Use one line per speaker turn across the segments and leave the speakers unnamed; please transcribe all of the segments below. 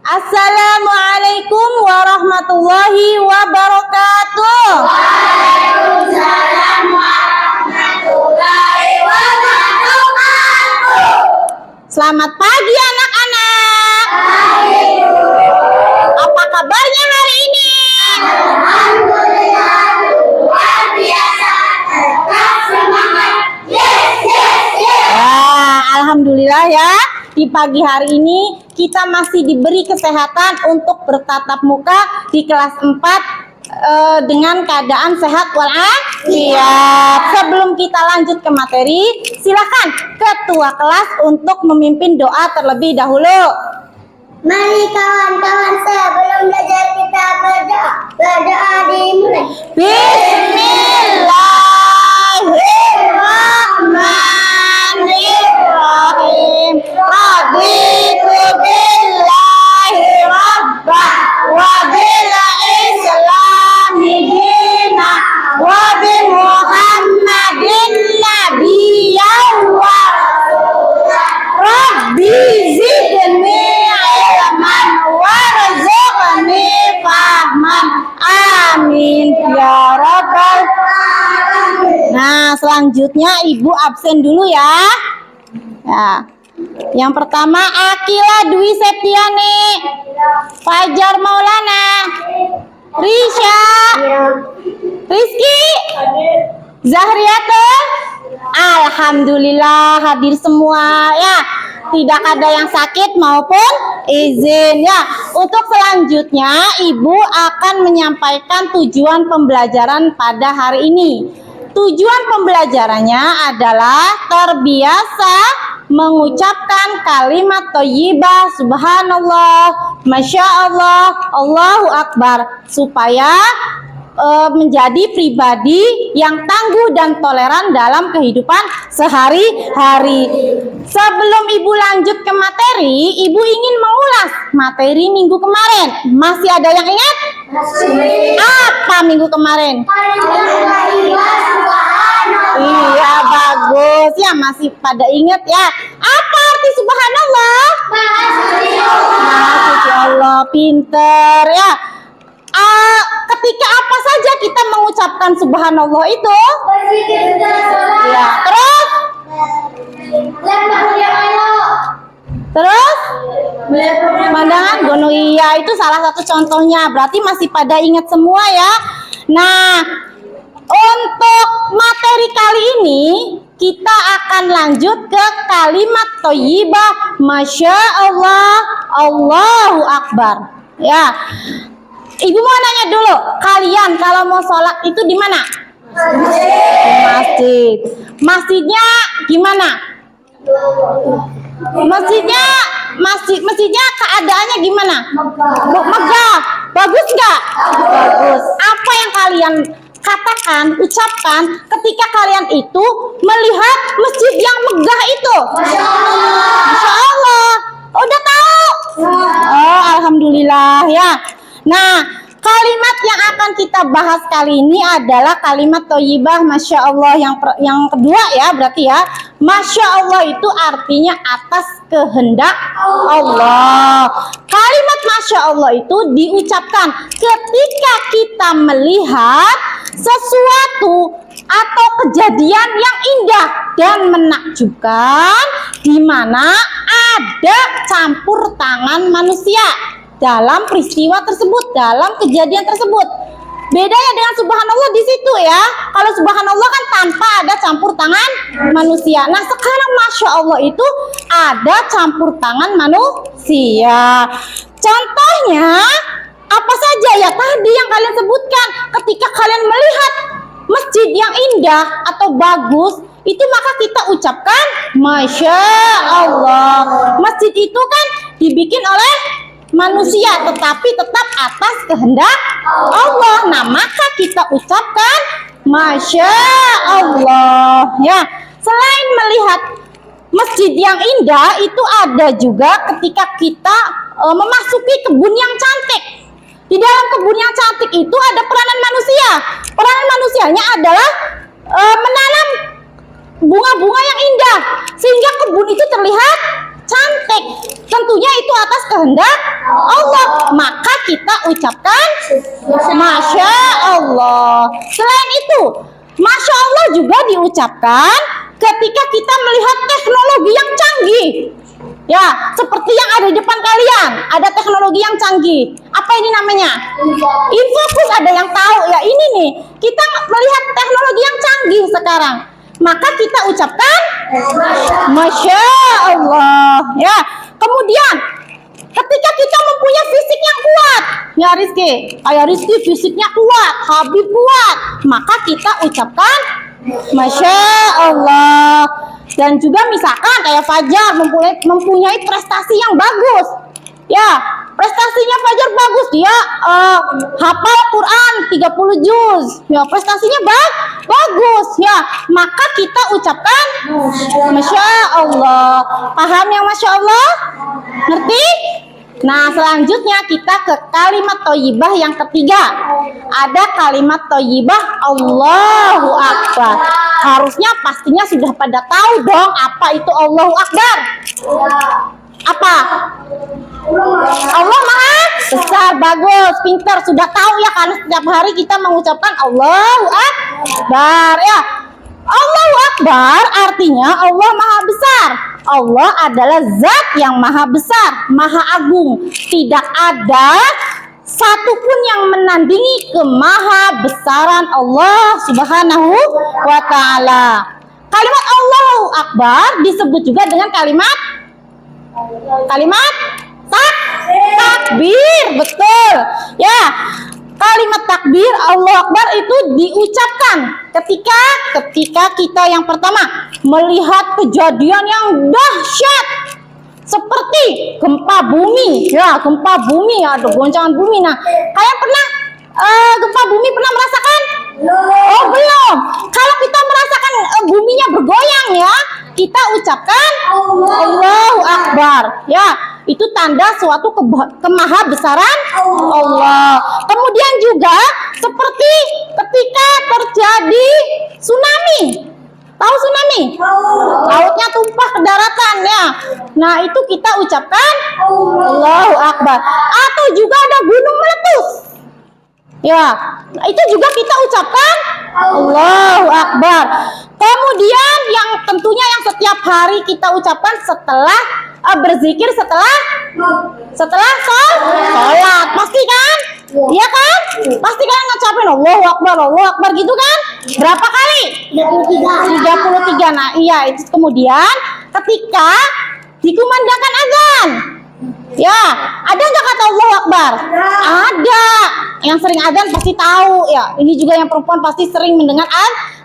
Assalamualaikum warahmatullahi wabarakatuh.
Waalaikumsalam warahmatullahi wabarakatuh.
Selamat pagi anak-anak.
Pagi.
Apa kabarnya hari ini?
Alhamdulillah luar biasa. Tetap semangat. Yes, yes, yes.
Alhamdulillah ya. Di pagi hari ini kita masih diberi kesehatan untuk bertatap muka di kelas 4 dengan keadaan sehat walafiat. Sebelum kita lanjut ke materi, silakan ketua kelas untuk memimpin doa terlebih dahulu.
Mari kawan-kawan, sebelum belajar kita berdoa dimulai.
Bismillahirrahmanirrahim. Raditu billahi rabbah wa bil islami dina wa bi Muhammadin nabiyyan wa Rabbi zidni ilman warzuqni fahman. Amin ya rabbal. Nah, selanjutnya Ibu absen dulu ya. Yang pertama Akila Dwi Septiani, Fajar Maulana, Risha, Rizky, Zahriatul. Alhamdulillah hadir semua ya. Tidak ada yang sakit maupun izin ya. Untuk selanjutnya Ibu akan menyampaikan tujuan pembelajaran pada hari ini. Tujuan pembelajarannya adalah terbiasa mengucapkan kalimat thayyibah, subhanallah, masya Allah, Allahu akbar, supaya menjadi pribadi yang tangguh dan toleran dalam kehidupan sehari-hari. Sebelum Ibu lanjut ke materi, Ibu ingin mengulas materi minggu kemarin. Masih ada yang ingat? Apa minggu kemarin? Iya, bagus ya, masih pada ingat ya. Apa arti subhanallah? Maha suci Allah, pinter ya. Ketika apa saja kita mengucapkan subhanallah itu? Ya, terus? Terus? Pandangan gunung, iya, itu salah satu contohnya. Berarti masih pada ingat semua ya. Nah, untuk materi kali ini kita akan lanjut ke kalimat thayyibah, masya Allah, Allahu akbar ya. Ibu mau nanya dulu, kalian kalau mau sholat itu di mana? Di masjid. Masjidnya gimana? Masjidnya keadaannya gimana? Megah. Bagus nggak? Bagus. Apa yang kalian katakan, ucapkan ketika kalian itu melihat masjid yang megah itu? Masya Allah. Udah tahu? Oh, alhamdulillah ya. Nah, kalimat yang akan kita bahas kali ini adalah kalimat thayyibah, masya Allah, yang kedua ya, berarti ya. Masya Allah itu artinya atas kehendak Allah. Kalimat masya Allah itu diucapkan ketika kita melihat sesuatu atau kejadian yang indah dan menakjubkan, di mana ada campur tangan manusia dalam peristiwa tersebut, dalam kejadian tersebut. Bedanya dengan subhanallah di situ ya. Kalau subhanallah kan tanpa ada campur tangan manusia. Nah, sekarang masya Allah itu ada campur tangan manusia. Contohnya apa saja ya tadi yang kalian sebutkan. Ketika kalian melihat masjid yang indah atau bagus, itu maka kita ucapkan masya Allah. Masjid itu kan dibikin oleh manusia, tetapi tetap atas kehendak Allah. Nah, maka kita ucapkan masya Allah ya. Selain melihat masjid yang indah, itu ada juga ketika kita memasuki kebun yang cantik. Di dalam kebun yang cantik itu ada peranan manusia. Peranan manusianya adalah menanam bunga-bunga yang indah, sehingga kebun itu terlihat cantik. Tentunya itu atas kehendak Allah. Maka kita ucapkan Masya Allah. Selain itu, Masya Allah juga diucapkan ketika kita melihat teknologi yang canggih. Ya, seperti yang ada di depan kalian, ada teknologi yang canggih. Apa ini namanya? Infocus, ada yang tahu ya? Ini nih, kita melihat teknologi yang canggih sekarang. Maka kita ucapkan Masya Allah. Ya, kemudian ketika kita mempunyai fisik yang kuat, ya Rizky, kayak Rizky fisiknya kuat, Habib kuat, maka kita ucapkan Masya Allah. Dan juga misalkan kayak Fajar mempunyai prestasi yang bagus, ya prestasinya Fajar bagus, dia hafal Quran 30 juz, ya prestasinya bagus, ya maka kita ucapkan Masya Allah. Paham yang Masya Allah? Ngerti? Nah, selanjutnya kita ke kalimat thayyibah yang ketiga. Ada kalimat thayyibah Allahu Akbar. Harusnya pastinya sudah pada tahu dong apa itu Allahu Akbar. Apa? Allah Maha Besar. Bagus, pintar, sudah tahu ya, karena setiap hari kita mengucapkan Allahu Akbar ya. Allahu Akbar artinya Allah Maha Besar. Allah adalah zat yang maha besar, maha agung. Tidak ada satupun yang menandingi kemahabesaran Allah Subhanahu wa Ta'ala. Kalimat Allahu Akbar disebut juga dengan kalimat takbir. Betul ya. Kalimat takbir Allahu Akbar itu diucapkan ketika kita yang pertama melihat kejadian yang dahsyat seperti gempa bumi, ya gempa bumi, ada goncangan bumi. Nah, kalian pernah gempa bumi pernah merasakan? Oh belum. Kalau kita merasakan buminya bergoyang ya, kita ucapkan Allahu Akbar. Ya, itu tanda suatu kemahabesaran Allah. Kemudian juga seperti ketika terjadi tsunami. Tahu tsunami? Lautnya tumpah ke daratan ya. Nah, itu kita ucapkan Allahu Akbar. Atau juga ada gunung meletus. Ya, itu juga kita ucapkan Allahu Akbar. Kemudian yang tentunya yang setiap hari kita ucapkan setelah berzikir, setelah sholat, pasti kan? Iya kan? Pasti kan ngucapin Allahu Akbar gitu kan? Berapa kali? 33. Nah, iya, itu kemudian ketika dikumandangkan azan. Ya, ada nggak kata Allahu Akbar? Ada. Yang sering azan pasti tahu ya. Ini juga yang perempuan pasti sering mendengar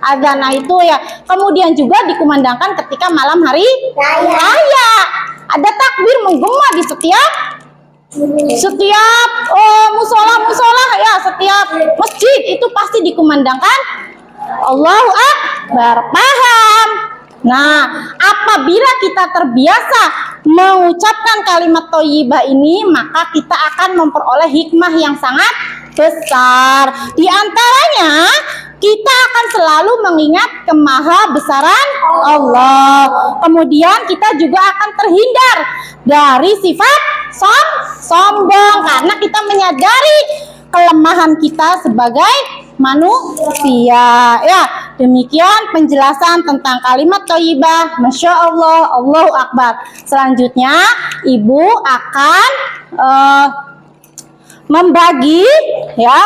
azan. Nah, itu ya. Kemudian juga dikumandangkan ketika malam hari raya. Ada takbir menggema di setiap musola ya, setiap masjid itu pasti dikumandangkan Allahu Akbar. Paham? Nah, apabila kita terbiasa mengucapkan kalimat thayyibah ini, maka kita akan memperoleh hikmah yang sangat besar. Di antaranya, kita akan selalu mengingat kemahabesaran Allah. Kemudian kita juga akan terhindar dari sifat sombong karena kita menyadari kelemahan kita sebagai manusia. Ya, demikian penjelasan tentang kalimat thayyibah. Masya Allah, Allahu Akbar. Selanjutnya, Ibu akan membagi ya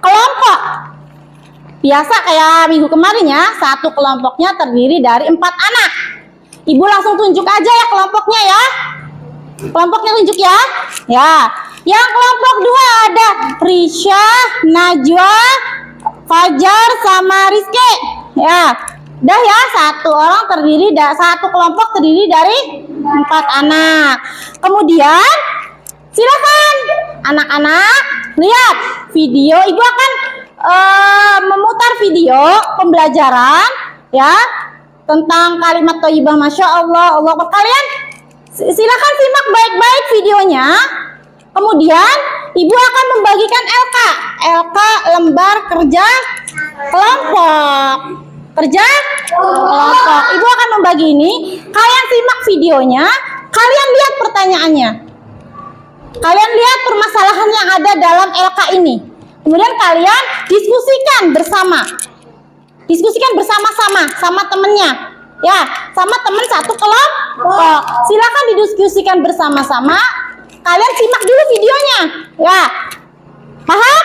kelompok. Biasa kayak minggu kemarin ya, satu kelompoknya terdiri dari 4 anak. Ibu langsung tunjuk aja ya kelompoknya ya. Kelompoknya tunjuk ya. Ya. Yang kelompok 2 ada Risha, Najwa, Fajar sama Rizky. Ya. Udah ya, satu kelompok terdiri dari 4 anak. Kemudian silakan anak-anak lihat video. Ibu akan memutar video pembelajaran ya tentang kalimat thayyibah Masya Allah, Allah Akbar. Kalian silakan simak baik-baik videonya. Kemudian Ibu akan membagikan LK lembar kerja kelompok. Ibu akan membagi ini. Kalian simak videonya, Kalian lihat pertanyaannya. Kalian lihat permasalahan yang ada dalam LK ini. Kemudian kalian diskusikan bersama. Diskusikan bersama-sama sama temennya. Ya, sama temen satu kelompok. Silakan didiskusikan bersama-sama. Kalian simak dulu videonya. Ya. Paham?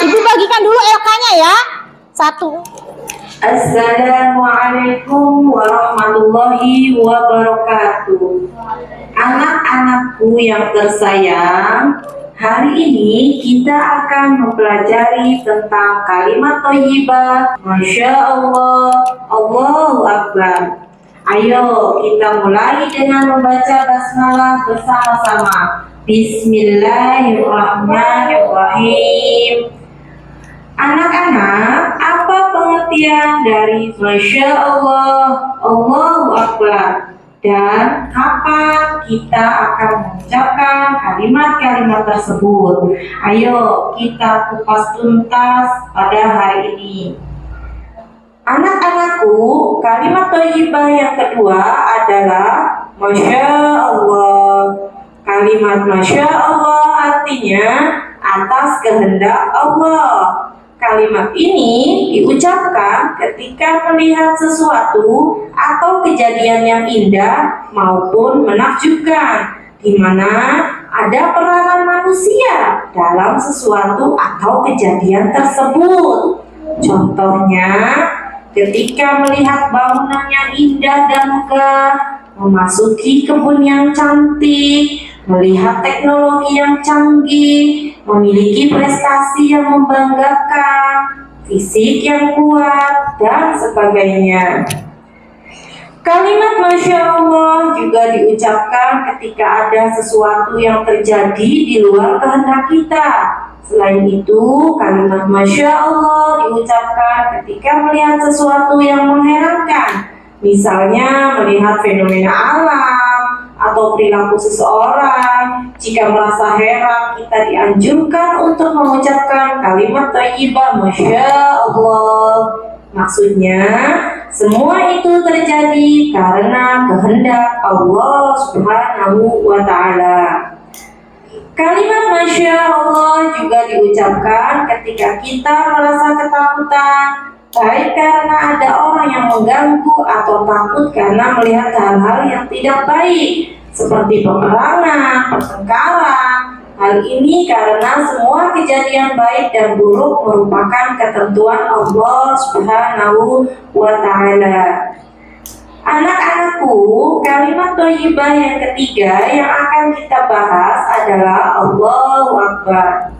Ibu bagikan dulu LK-nya ya. 1.
Assalamualaikum warahmatullahi wabarakatuh. Anak-anakku yang tersayang, hari ini kita akan mempelajari tentang kalimat thayyibah. Masya Allah, Allahu Akbar. Ayo kita mulai dengan membaca basmalah bersama-sama. Bismillahirrahmanirrahim. Anak-anak, apa pengertian dari Masya Allah, Allahu Akbar? Dan kapan kita akan mengucapkan kalimat-kalimat tersebut? Ayo kita kupas tuntas pada hari ini. Anak-anakku, kalimat thayyibah yang kedua adalah Masya Allah. Kalimat Masya Allah artinya atas kehendak Allah. Kalimat ini diucapkan ketika melihat sesuatu atau kejadian yang indah maupun menakjubkan, di mana ada peranan manusia dalam sesuatu atau kejadian tersebut. Contohnya, ketika melihat bangunan yang indah dan megah, memasuki kebun yang cantik, melihat teknologi yang canggih, memiliki prestasi yang membanggakan, fisik yang kuat, dan sebagainya. Kalimat Masya Allah juga diucapkan ketika ada sesuatu yang terjadi di luar kehendak kita. Selain itu, kalimat Masya Allah diucapkan ketika melihat sesuatu yang mengherankan. Misalnya melihat fenomena alam atau perilaku seseorang. Jika merasa heran, kita dianjurkan untuk mengucapkan kalimat thayyibah Masya Allah. Maksudnya, semua itu terjadi karena kehendak Allah Subhanahu wa Ta'ala. Kalimat Masya Allah juga diucapkan ketika kita merasa ketakutan, baik karena ada orang yang mengganggu atau takut karena melihat hal-hal yang tidak baik, seperti peperangan, pertengkaran. Hal ini karena semua kejadian baik dan buruk merupakan ketentuan Allah Subhanahu wa Ta'ala. Anak-anakku, kalimat thayyibah yang ketiga yang akan kita bahas adalah Allahu Akbar.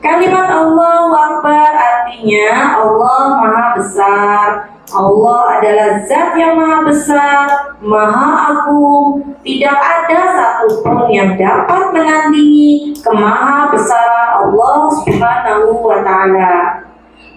Kalimat Allahu Akbar artinya Allah Maha Besar. Allah adalah zat yang maha besar, maha agung. Tidak ada satupun yang dapat menandingi kemaha besaran Allah Subhanahu wa Ta'ala.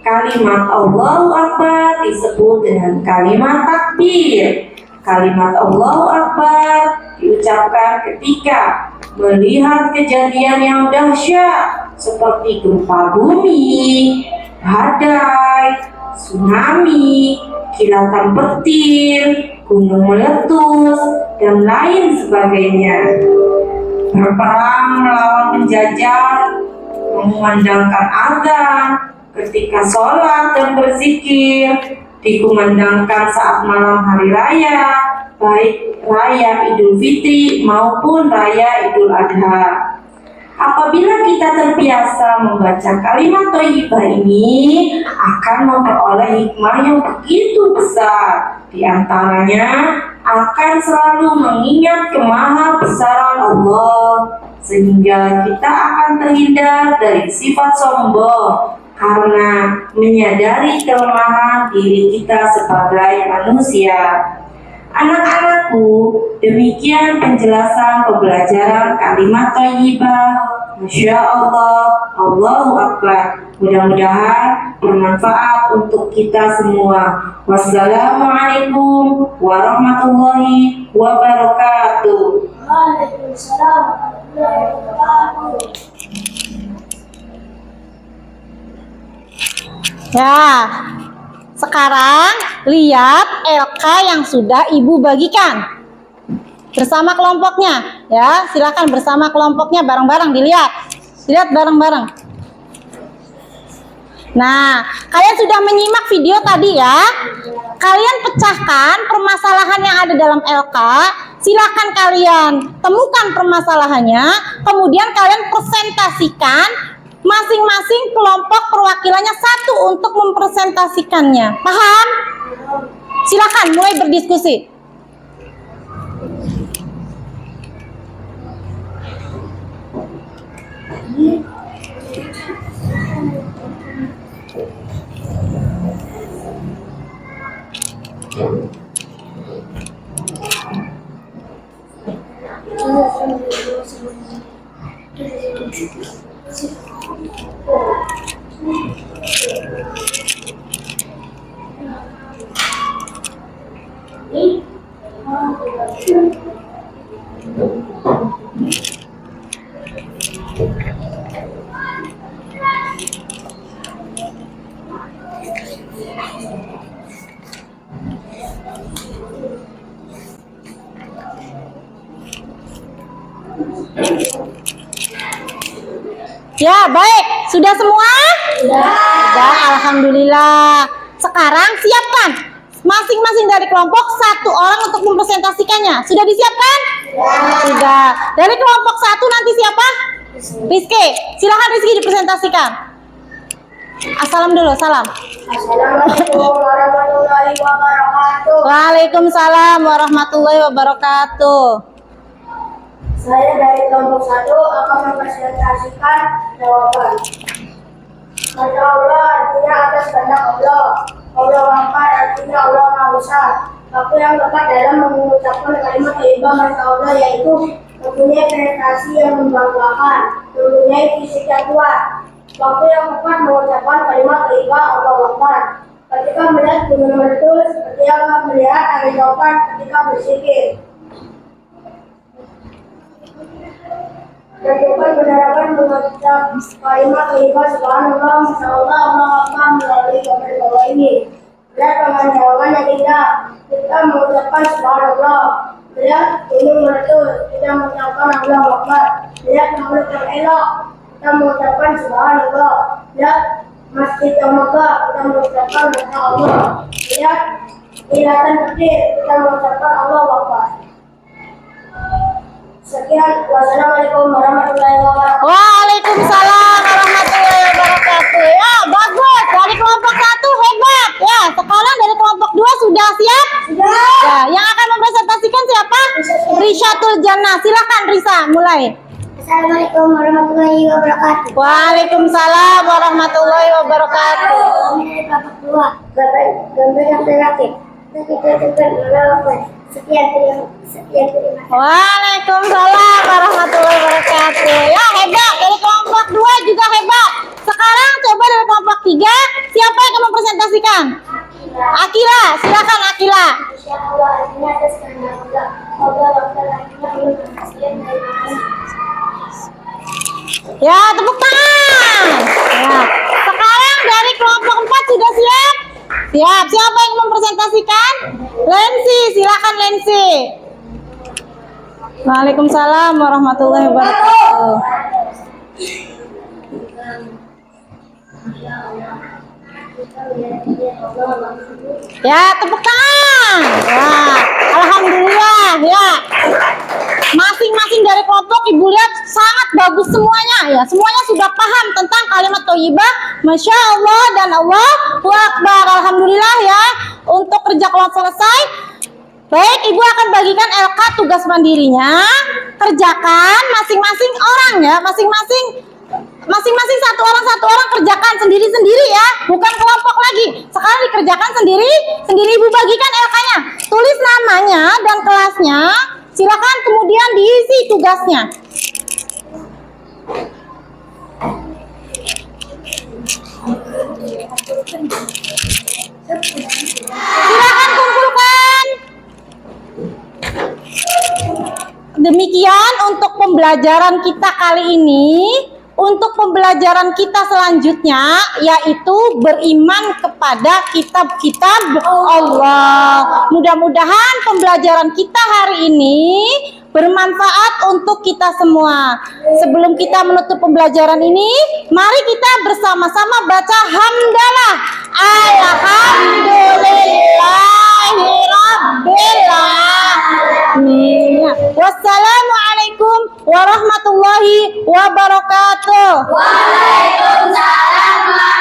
Kalimat Allahu Akbar disebut dengan kalimat takbir. Kalimat Allahu Akbar diucapkan ketika melihat kejadian yang dahsyat seperti gempa bumi, badai, tsunami, kilatan petir, gunung meletus, dan lain sebagainya. Berperang melawan penjajah, mengumandangkan azan, ketika sholat dan berzikir, dikumandangkan saat malam hari raya, baik raya Idul Fitri maupun raya Idul Adha. Apabila kita terbiasa membaca kalimat thayyibah ini, akan memperoleh hikmah yang begitu besar. Di antaranya akan selalu mengingat kemaha besaran Allah, sehingga kita akan terhindar dari sifat sombong karena menyadari kelemahan diri kita sebagai manusia. Anak-anakku, demikian penjelasan pembelajaran kalimat thayyibah Masya Allah, Allahu Akbar. Mudah-mudahan bermanfaat untuk kita semua. Wassalamualaikum warahmatullahi wabarakatuh.
Waalaikumsalam warahmatullahi wabarakatuh.
Ya, sekarang lihat LK yang sudah Ibu bagikan. bersama kelompoknya ya. Silakan bersama kelompoknya bareng-bareng dilihat bareng-bareng. Nah, kalian sudah menyimak video tadi ya. Kalian pecahkan permasalahan yang ada dalam LK. Silakan kalian temukan permasalahannya, kemudian kalian presentasikan. Masing-masing kelompok perwakilannya satu untuk mempresentasikannya. Paham? Silakan mulai berdiskusi. Ya, baik. Sudah semua? Sudah, alhamdulillah. Sekarang siapkan masing-masing dari kelompok satu orang untuk mempresentasikannya. Sudah disiapkan? Sudah. Dari kelompok satu nanti siapa? Rizky. Silakan Rizky dipresentasikan. Assalam dulu, salam.
Assalamualaikum warahmatullahi wabarakatuh.
Waalaikumsalam warahmatullahi wabarakatuh.
Saya dari kelompok 1 akan mempresentasikan jawaban. Masya Allah artinya atas kehendak Allah. Allah Akbar artinya Allah Maha Besar. Waktu yang tepat dalam mengucapkan kalimat thayyibah Masya Allah yaitu mempunyai prestasi yang membanggakan, mempunyai fisik yang kuat. Waktu yang tepat mengucapkan kalimat thayyibah Allah Akbar. Ketika melihat gunung meletus, ketika melihat angin topan, ketika berzikir. Lakukan penerapan mengucap kalimat thayyibah subhanallah, masyaallah, Allah Akbar melalui gambar bawah ini. Lihat pemandangan yang indah, kita mengucapkan subhanallah. Lihat gunung meletus, kita mengucapkan Allah Akbar. Lihat makhluk yang elok, kita mengucapkan subhanallah. Lihat masjid yang megah, kita mengucapkan masya Allah. Lihat kilatan kecil, kita mengucapkan Allah Akbar. Sekian, wassalamualaikum warahmatullahi wabarakatuh.
Waalaikumsalam warahmatullahi wabarakatuh. Ya, bagus. Dari kelompok 1 hebat. Ya, sekarang dari kelompok 2 sudah siap?
Sudah.
Ya, yang akan mempresentasikan siapa? Rishatul Jannah. Silakan Risa, mulai.
Assalamualaikum warahmatullahi wabarakatuh.
Waalaikumsalam warahmatullahi wabarakatuh.
Kami dari kelompok 2. Gambar yang terakhir. Kita tekan melakukan. Sekian terima kasih.
Waalaikumsalam warahmatullahi wabarakatuh. Ya, hebat. Dari kelompok 2 juga hebat. Sekarang coba dari kelompok 3, siapa yang akan mempresentasikan? Akila, silakan Akila.
Insyaallah artinya atas kehendak Allah. Allah Akbar artinya Allah Sekian terima kasih.
Ya, tepuk tangan. Ya. Sekarang dari kelompok 4 sudah siap? Siap. Siapa yang mempresentasikan? Lensi, silakan Lensi. Waalaikumsalam warahmatullahi wabarakatuh. Ya, tepuk tangan. Ya, alhamdulillah ya. Masing-masing dari kelompok Ibu lihat sangat bagus semuanya ya. Semuanya sudah paham tentang kalimat thayyibah, Masya Allah dan Allahu Akbar. Alhamdulillah ya. Untuk kerja kelompok selesai. Baik, Ibu akan bagikan LK tugas mandirinya. Kerjakan masing-masing orang ya, masing-masing satu orang kerjakan sendiri-sendiri ya, bukan kelompok lagi. Sekarang dikerjakan sendiri Ibu bagikan LK-nya. Tulis namanya dan kelasnya. Silakan kemudian diisi tugasnya. Silakan kumpulkan. Demikian untuk pembelajaran kita kali ini. untuk pembelajaran kita selanjutnya, yaitu beriman kepada kitab-kitab Allah. Mudah-mudahan pembelajaran kita hari ini bermanfaat untuk kita semua. Sebelum kita menutup pembelajaran ini, mari kita bersama-sama baca hamdalah. Alhamdulillahirabbil alamin. Wassalamualaikum warahmatullahi wabarakatuh.
Waalaikumsalam.